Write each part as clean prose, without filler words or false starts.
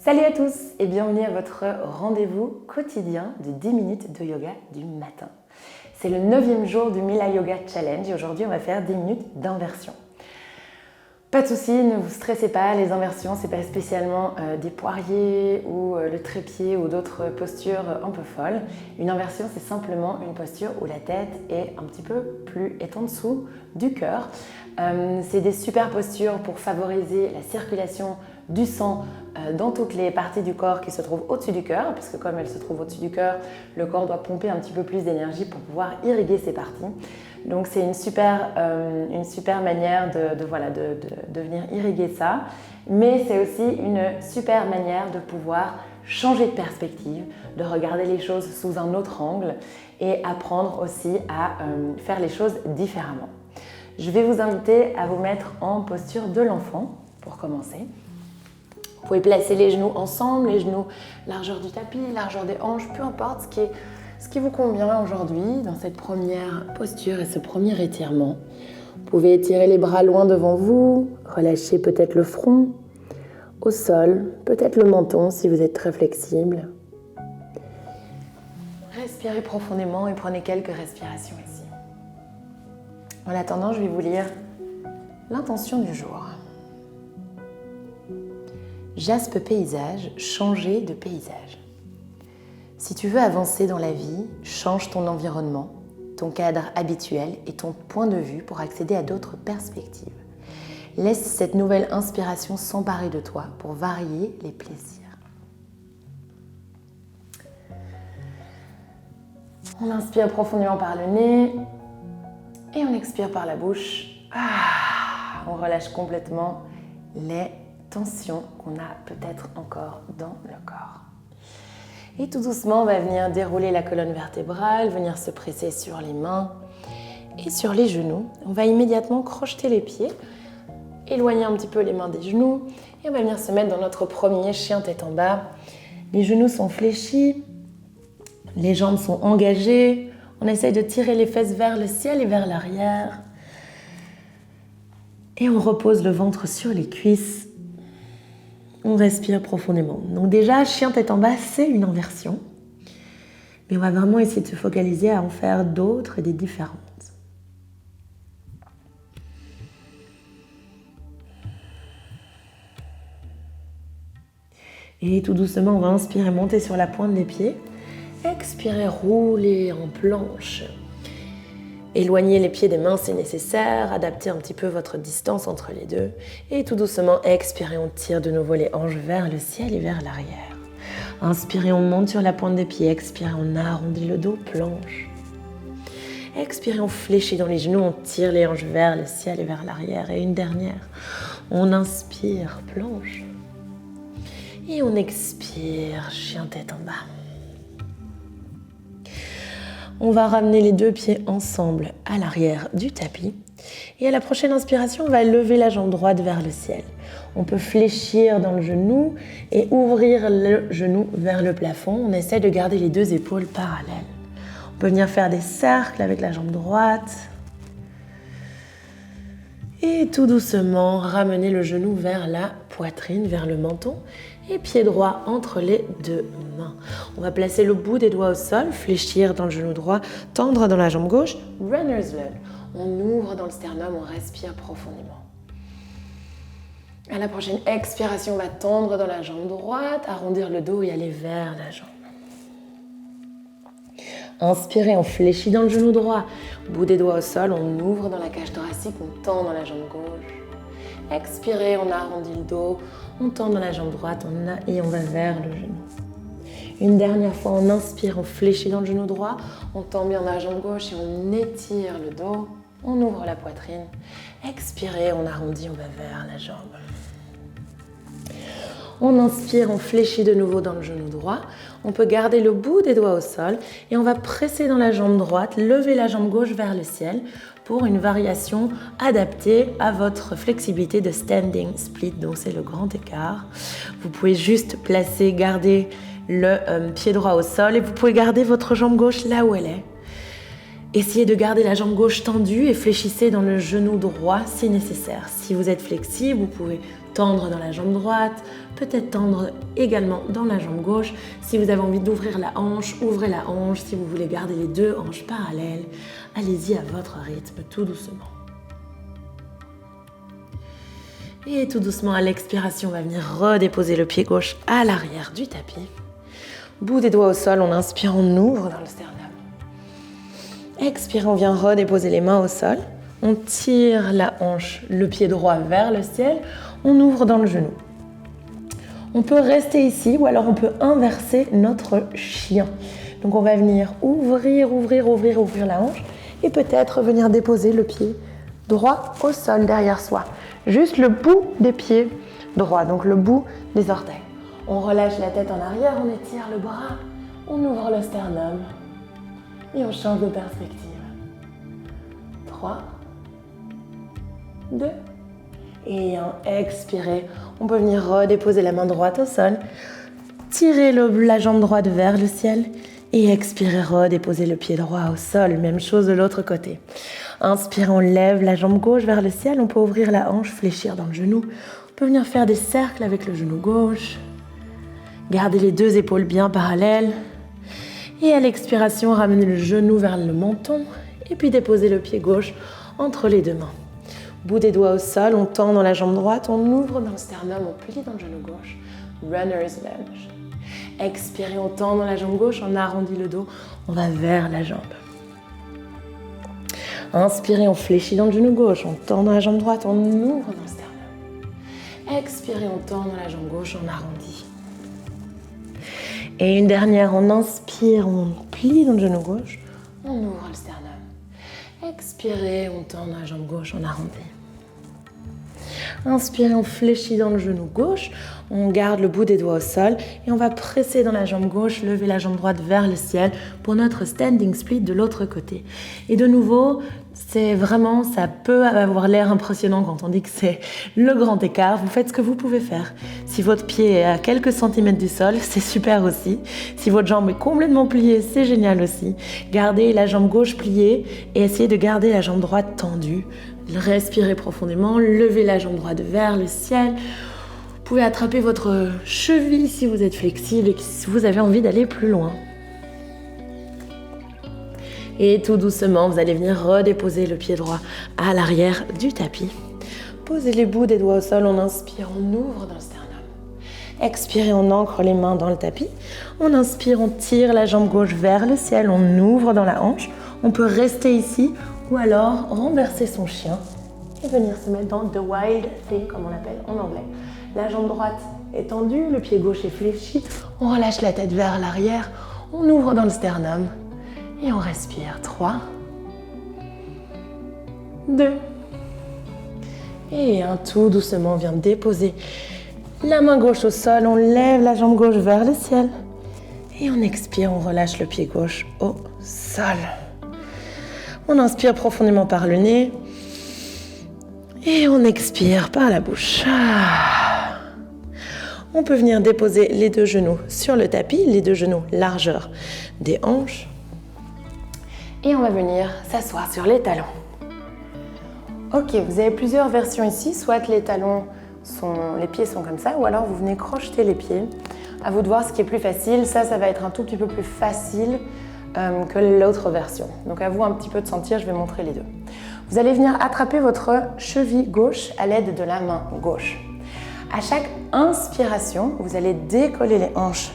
Salut à tous et bienvenue à votre rendez-vous quotidien de 10 minutes de yoga du matin. C'est le 9e jour du Mila Yoga Challenge et aujourd'hui on va faire 10 minutes d'inversion. Pas de soucis, ne vous stressez pas, les inversions c'est pas spécialement des poiriers ou le trépied ou d'autres postures un peu folles. Une inversion c'est simplement une posture où la tête est un petit peu plus en dessous du cœur. C'est des super postures pour favoriser la circulation du sang dans toutes les parties du corps qui se trouvent au-dessus du cœur, parce que comme elles se trouvent au-dessus du cœur, le corps doit pomper un petit peu plus d'énergie pour pouvoir irriguer ces parties. Donc c'est une super manière de venir irriguer ça, mais c'est aussi une super manière de pouvoir changer de perspective, de regarder les choses sous un autre angle et apprendre aussi à faire les choses différemment. Je vais vous inviter à vous mettre en posture de l'enfant pour commencer. Vous pouvez placer les genoux ensemble, les genoux largeur du tapis, largeur des hanches, peu importe ce qui vous convient aujourd'hui dans cette première posture et ce premier étirement. Vous pouvez étirer les bras loin devant vous, relâcher peut-être le front, au sol, peut-être le menton si vous êtes très flexible. Respirez profondément et prenez quelques respirations ici. En attendant, je vais vous lire l'intention du jour. Jaspe paysage, changer de paysage. Si tu veux avancer dans la vie, change ton environnement, ton cadre habituel et ton point de vue pour accéder à d'autres perspectives. Laisse cette nouvelle inspiration s'emparer de toi pour varier les plaisirs. On inspire profondément par le nez et on expire par la bouche. On relâche complètement les tension qu'on a peut-être encore dans le corps. Et tout doucement, on va venir dérouler la colonne vertébrale, venir se presser sur les mains et sur les genoux. On va immédiatement crocheter les pieds, éloigner un petit peu les mains des genoux et on va venir se mettre dans notre premier chien tête en bas. Les genoux sont fléchis, les jambes sont engagées. On essaye de tirer les fesses vers le ciel et vers l'arrière. Et on repose le ventre sur les cuisses. On respire profondément. Donc déjà, chien tête en bas, c'est une inversion. Mais on va vraiment essayer de se focaliser à en faire d'autres et des différentes. Et tout doucement, on va inspirer, monter sur la pointe des pieds. Expirer, rouler en planche. Éloignez les pieds des mains si nécessaire, adaptez un petit peu votre distance entre les deux. Et tout doucement, expirez, on tire de nouveau les hanches vers le ciel et vers l'arrière. Inspirez, on monte sur la pointe des pieds. Expirez, on arrondit le dos, planche. Expirez, on fléchit dans les genoux, on tire les hanches vers le ciel et vers l'arrière. Et une dernière, on inspire, planche. Et on expire, chien tête en bas. On va ramener les deux pieds ensemble à l'arrière du tapis. Et à la prochaine inspiration, on va lever la jambe droite vers le ciel. On peut fléchir dans le genou et ouvrir le genou vers le plafond. On essaie de garder les deux épaules parallèles. On peut venir faire des cercles avec la jambe droite. Et tout doucement, ramener le genou vers la poitrine, vers le menton. Et pied droit entre les deux mains. On va placer le bout des doigts au sol, fléchir dans le genou droit, tendre dans la jambe gauche, runner's lung. On ouvre dans le sternum, on respire profondément. À la prochaine expiration, on va tendre dans la jambe droite, arrondir le dos et aller vers la jambe. Inspirez, on fléchit dans le genou droit, bout des doigts au sol, on ouvre dans la cage thoracique, on tend dans la jambe gauche. Expirez, on arrondit le dos, on tend dans la jambe droite et on va vers le genou. Une dernière fois, on inspire, on fléchit dans le genou droit, on tend bien dans la jambe gauche et on étire le dos, on ouvre la poitrine. Expirez, on arrondit, on va vers la jambe. On inspire, on fléchit de nouveau dans le genou droit. On peut garder le bout des doigts au sol et on va presser dans la jambe droite, lever la jambe gauche vers le ciel pour une variation adaptée à votre flexibilité de standing split. Donc c'est le grand écart. Vous pouvez juste garder le pied droit au sol et vous pouvez garder votre jambe gauche là où elle est. Essayez de garder la jambe gauche tendue et fléchissez dans le genou droit si nécessaire. Si vous êtes flexible, vous pouvez tendre dans la jambe droite, peut-être tendre également dans la jambe gauche. Si vous avez envie d'ouvrir la hanche, ouvrez la hanche. Si vous voulez garder les deux hanches parallèles, allez-y à votre rythme, tout doucement. Et tout doucement, à l'expiration, on va venir redéposer le pied gauche à l'arrière du tapis. Bout des doigts au sol, on inspire, on ouvre dans le sternum. Expire, on vient redéposer les mains au sol. On tire la hanche, le pied droit vers le ciel. On ouvre dans le genou. On peut rester ici ou alors on peut inverser notre chien. Donc on va venir ouvrir la hanche et peut-être venir déposer le pied droit au sol derrière soi. Juste le bout des pieds droits, donc le bout des orteils. On relâche la tête en arrière, on étire le bras, on ouvre le sternum et on change de perspective. 3, 2 et 1. Expirez. On peut venir redéposer la main droite au sol, tirer la jambe droite vers le ciel et expirer, redéposer le pied droit au sol. Même chose de l'autre côté. Inspire, on lève la jambe gauche vers le ciel. On peut ouvrir la hanche, fléchir dans le genou. On peut venir faire des cercles avec le genou gauche. Gardez les deux épaules bien parallèles. Et à l'expiration, ramenez le genou vers le menton et puis déposez le pied gauche entre les deux mains. Bout des doigts au sol, on tend dans la jambe droite, on ouvre dans le sternum, on plie dans le genou gauche. Runner's lunge. Expirez, on tend dans la jambe gauche, on arrondit le dos, on va vers la jambe. Inspirez, on fléchit dans le genou gauche, on tend dans la jambe droite, on ouvre dans le sternum. Expirez, on tend dans la jambe gauche, on arrondit. Et une dernière, on inspire, on plie dans le genou gauche, on ouvre le sternum. Expirez, on tend dans la jambe gauche, on arrondit. Inspirez, on fléchit dans le genou gauche, on garde le bout des doigts au sol et on va presser dans la jambe gauche, lever la jambe droite vers le ciel pour notre standing split de l'autre côté. Et de nouveau, c'est vraiment, ça peut avoir l'air impressionnant quand on dit que c'est le grand écart. Vous faites ce que vous pouvez faire. Si votre pied est à quelques centimètres du sol, c'est super aussi. Si votre jambe est complètement pliée, c'est génial aussi. Gardez la jambe gauche pliée et essayez de garder la jambe droite tendue. Respirez profondément, levez la jambe droite vers le ciel. Vous pouvez attraper votre cheville si vous êtes flexible et si vous avez envie d'aller plus loin. Et tout doucement, vous allez venir redéposer le pied droit à l'arrière du tapis. Posez les bouts des doigts au sol, on inspire, on ouvre dans le sternum. Expirez, on ancre les mains dans le tapis. On inspire, on tire la jambe gauche vers le ciel, on ouvre dans la hanche. On peut rester ici ou alors renverser son chien et venir se mettre dans the wild thing, comme on l'appelle en anglais. La jambe droite est tendue, le pied gauche est fléchi. On relâche la tête vers l'arrière, on ouvre dans le sternum. Et on respire. 3, 2, et 1. Tout doucement, on vient déposer la main gauche au sol. On lève la jambe gauche vers le ciel. Et on expire, on relâche le pied gauche au sol. On inspire profondément par le nez. Et on expire par la bouche. On peut venir déposer les deux genoux sur le tapis, les deux genoux largeur des hanches. Et on va venir s'asseoir sur les talons. Ok, vous avez plusieurs versions ici, soit les pieds sont comme ça, ou alors vous venez crocheter les pieds. À vous de voir ce qui est plus facile. Ça va être un tout petit peu plus facile que l'autre version. Donc à vous un petit peu de sentir, je vais montrer les deux. Vous allez venir attraper votre cheville gauche à l'aide de la main gauche. À chaque inspiration, vous allez décoller les hanches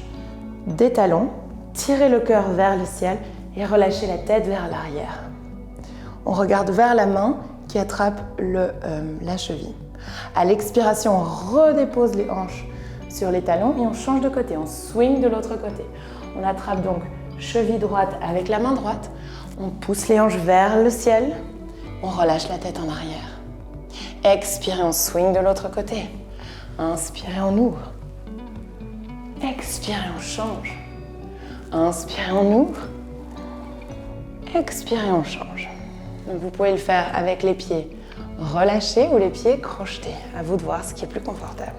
des talons, tirer le cœur vers le ciel et relâcher la tête vers l'arrière. On regarde vers la main qui attrape la cheville. À l'expiration, on redépose les hanches sur les talons et on change de côté, on swing de l'autre côté. On attrape donc cheville droite avec la main droite, on pousse les hanches vers le ciel, on relâche la tête en arrière. Expirez, on swing de l'autre côté. Inspirez, on ouvre. Expirez, on change. Inspirez, on ouvre. Expirez, on change. Donc vous pouvez le faire avec les pieds relâchés ou les pieds crochetés. À vous de voir ce qui est plus confortable.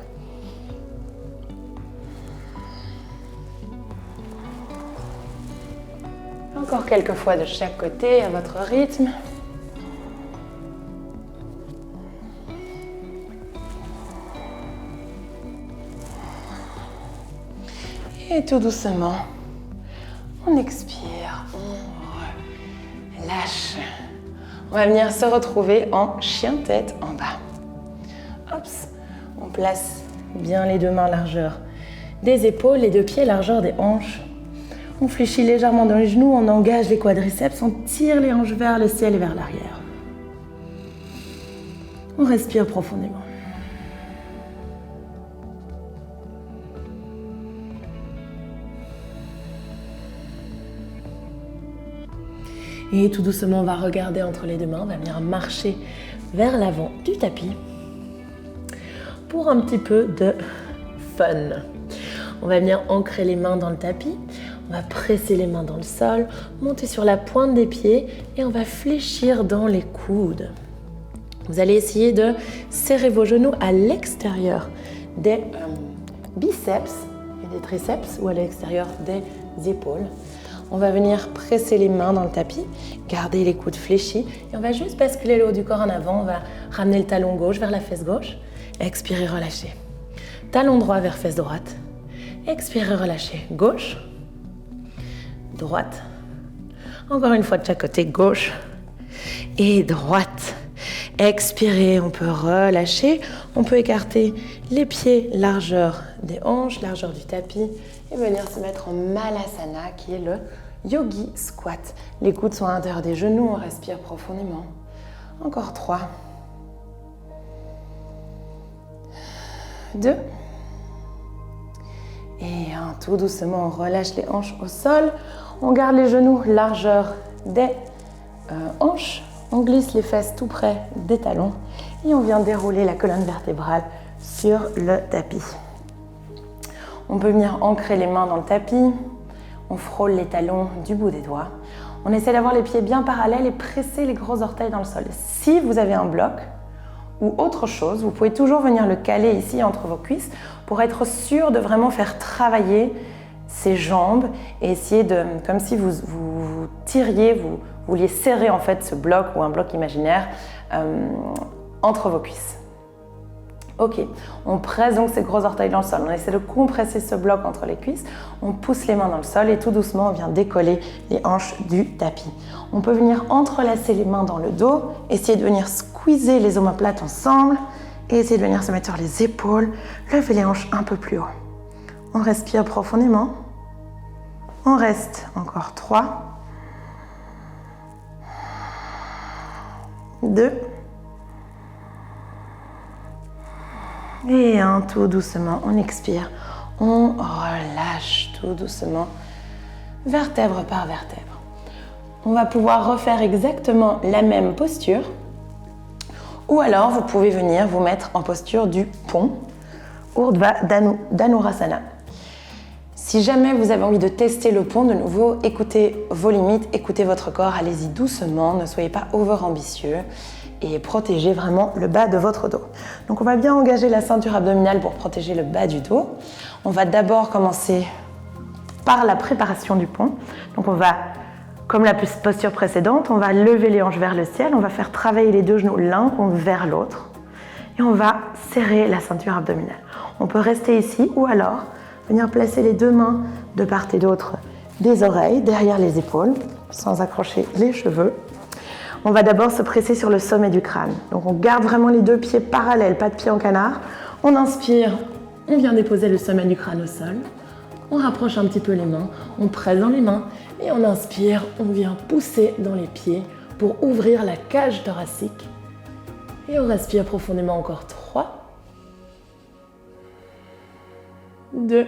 Encore quelques fois de chaque côté à votre rythme. Et tout doucement, on expire, on relâche. On va venir se retrouver en chien tête en bas. Hop, on place bien les deux mains largeur des épaules, les deux pieds largeur des hanches. On fléchit légèrement dans les genoux, on engage les quadriceps, on tire les hanches vers le ciel et vers l'arrière. On respire profondément. Et tout doucement, on va regarder entre les deux mains, on va venir marcher vers l'avant du tapis pour un petit peu de fun. On va venir ancrer les mains dans le tapis, on va presser les mains dans le sol, monter sur la pointe des pieds et on va fléchir dans les coudes. Vous allez essayer de serrer vos genoux à l'extérieur des biceps et des triceps ou à l'extérieur des épaules. On va venir presser les mains dans le tapis, garder les coudes fléchis et on va juste basculer le haut du corps en avant. On va ramener le talon gauche vers la fesse gauche. Expirez, relâchez. Talon droit vers fesse droite. Expirez, relâchez. Gauche, droite. Encore une fois de chaque côté, gauche et droite. Expirez, on peut relâcher. On peut écarter les pieds, largeur des hanches, largeur du tapis et venir se mettre en Malasana qui est le Yogi Squat. Les coudes sont à l'intérieur des genoux, on respire profondément. Encore 3, 2 et 1. Tout doucement, on relâche les hanches au sol. On garde les genoux largeur des hanches. On glisse les fesses tout près des talons et on vient dérouler la colonne vertébrale sur le tapis. On peut venir ancrer les mains dans le tapis. On frôle les talons du bout des doigts. On essaie d'avoir les pieds bien parallèles et presser les gros orteils dans le sol. Si vous avez un bloc ou autre chose, vous pouvez toujours venir le caler ici entre vos cuisses pour être sûr de vraiment faire travailler ses jambes et essayer de, comme si vous tiriez, vous vouliez serrer en fait ce bloc ou un bloc imaginaire entre vos cuisses. Ok, on presse donc ces gros orteils dans le sol, on essaie de compresser ce bloc entre les cuisses, on pousse les mains dans le sol et tout doucement on vient décoller les hanches du tapis. On peut venir entrelacer les mains dans le dos, essayer de venir squeezer les omoplates ensemble et essayer de venir se mettre sur les épaules, lever les hanches un peu plus haut. On respire profondément, on reste encore 3, 2, et 1, tout doucement, on expire, on relâche tout doucement, vertèbre par vertèbre. On va pouvoir refaire exactement la même posture, ou alors vous pouvez venir vous mettre en posture du pont, Urdhva Dhanurasana. Si jamais vous avez envie de tester le pont, de nouveau, écoutez vos limites, écoutez votre corps, allez-y doucement, ne soyez pas over-ambitieux. Et protégez vraiment le bas de votre dos. Donc on va bien engager la ceinture abdominale pour protéger le bas du dos. On va d'abord commencer par la préparation du pont. Donc on va, comme la posture précédente, on va lever les hanches vers le ciel, on va faire travailler les deux genoux l'un vers l'autre et on va serrer la ceinture abdominale. On peut rester ici ou alors venir placer les deux mains de part et d'autre des oreilles, derrière les épaules, sans accrocher les cheveux. On va d'abord se presser sur le sommet du crâne. Donc on garde vraiment les deux pieds parallèles, pas de pied en canard. On inspire, on vient déposer le sommet du crâne au sol. On rapproche un petit peu les mains, on presse dans les mains et on inspire, on vient pousser dans les pieds pour ouvrir la cage thoracique. Et on respire profondément encore 3, 2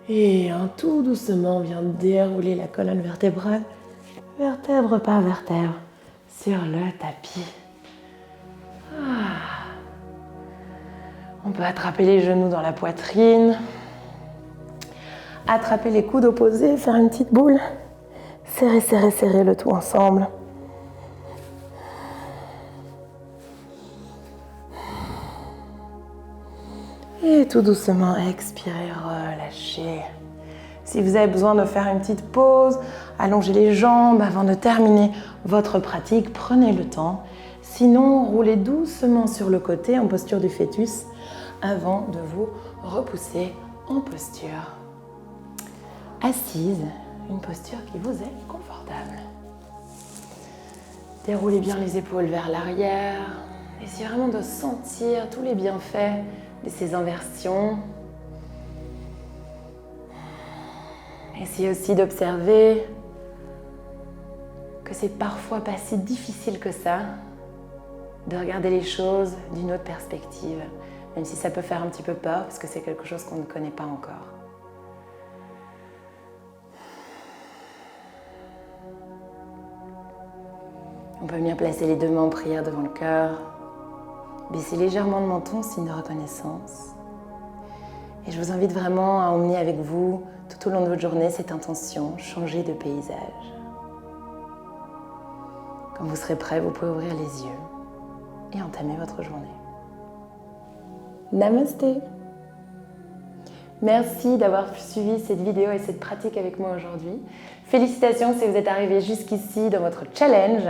et 1. Tout doucement, on vient dérouler la colonne vertébrale. Vertèbre par vertèbre sur le tapis. On peut attraper les genoux dans la poitrine, attraper les coudes opposés, faire une petite boule, serrer, serrer, serrer le tout ensemble. Et tout doucement, expirez, relâchez. Si vous avez besoin de faire une petite pause, allongez les jambes avant de terminer votre pratique, prenez le temps. Sinon, roulez doucement sur le côté en posture du fœtus avant de vous repousser en posture assise, une posture qui vous est confortable. Déroulez bien les épaules vers l'arrière. Essayez vraiment de sentir tous les bienfaits de ces inversions. Essayez aussi d'observer que c'est parfois pas si difficile que ça de regarder les choses d'une autre perspective, même si ça peut faire un petit peu peur parce que c'est quelque chose qu'on ne connaît pas encore. On peut venir placer les deux mains en prière devant le cœur, baisser légèrement le menton, signe de reconnaissance. Et je vous invite vraiment à emmener avec vous tout au long de votre journée cette intention, changer de paysage. Quand vous serez prêt, vous pouvez ouvrir les yeux et entamer votre journée. Namasté! Merci d'avoir suivi cette vidéo et cette pratique avec moi aujourd'hui. Félicitations si vous êtes arrivé jusqu'ici dans votre challenge.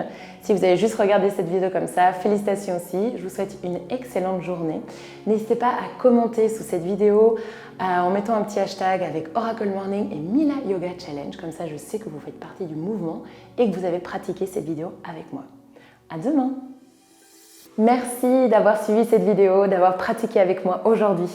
Si vous avez juste regardé cette vidéo comme ça, félicitations aussi. Je vous souhaite une excellente journée. N'hésitez pas à commenter sous cette vidéo en mettant un petit hashtag avec Oracle Morning et Mila Yoga Challenge. Comme ça, je sais que vous faites partie du mouvement et que vous avez pratiqué cette vidéo avec moi. À demain! Merci d'avoir suivi cette vidéo, d'avoir pratiqué avec moi aujourd'hui.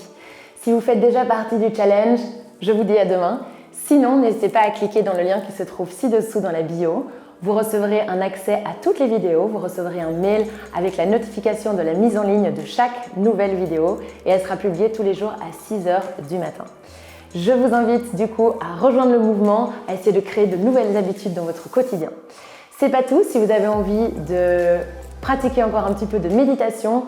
Si vous faites déjà partie du challenge, je vous dis à demain. Sinon, n'hésitez pas à cliquer dans le lien qui se trouve ci-dessous dans la bio. Vous recevrez un accès à toutes les vidéos, vous recevrez un mail avec la notification de la mise en ligne de chaque nouvelle vidéo et elle sera publiée tous les jours à 6h du matin. Je vous invite du coup à rejoindre le mouvement, à essayer de créer de nouvelles habitudes dans votre quotidien. C'est pas tout, si vous avez envie de pratiquer encore un petit peu de méditation,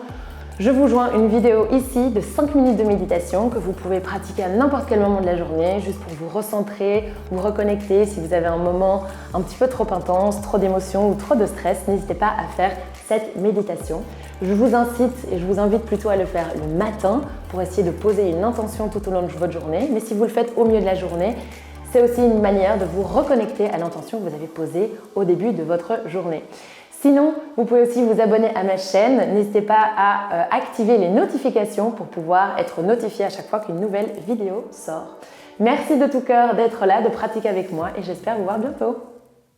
je vous joins une vidéo ici de 5 minutes de méditation que vous pouvez pratiquer à n'importe quel moment de la journée, juste pour vous recentrer, vous reconnecter. Si vous avez un moment un petit peu trop intense, trop d'émotions ou trop de stress, n'hésitez pas à faire cette méditation. Je vous incite et je vous invite plutôt à le faire le matin pour essayer de poser une intention tout au long de votre journée. Mais si vous le faites au milieu de la journée, c'est aussi une manière de vous reconnecter à l'intention que vous avez posée au début de votre journée. Sinon, vous pouvez aussi vous abonner à ma chaîne. N'hésitez pas à activer les notifications pour pouvoir être notifié à chaque fois qu'une nouvelle vidéo sort. Merci de tout cœur d'être là, de pratiquer avec moi et j'espère vous voir bientôt.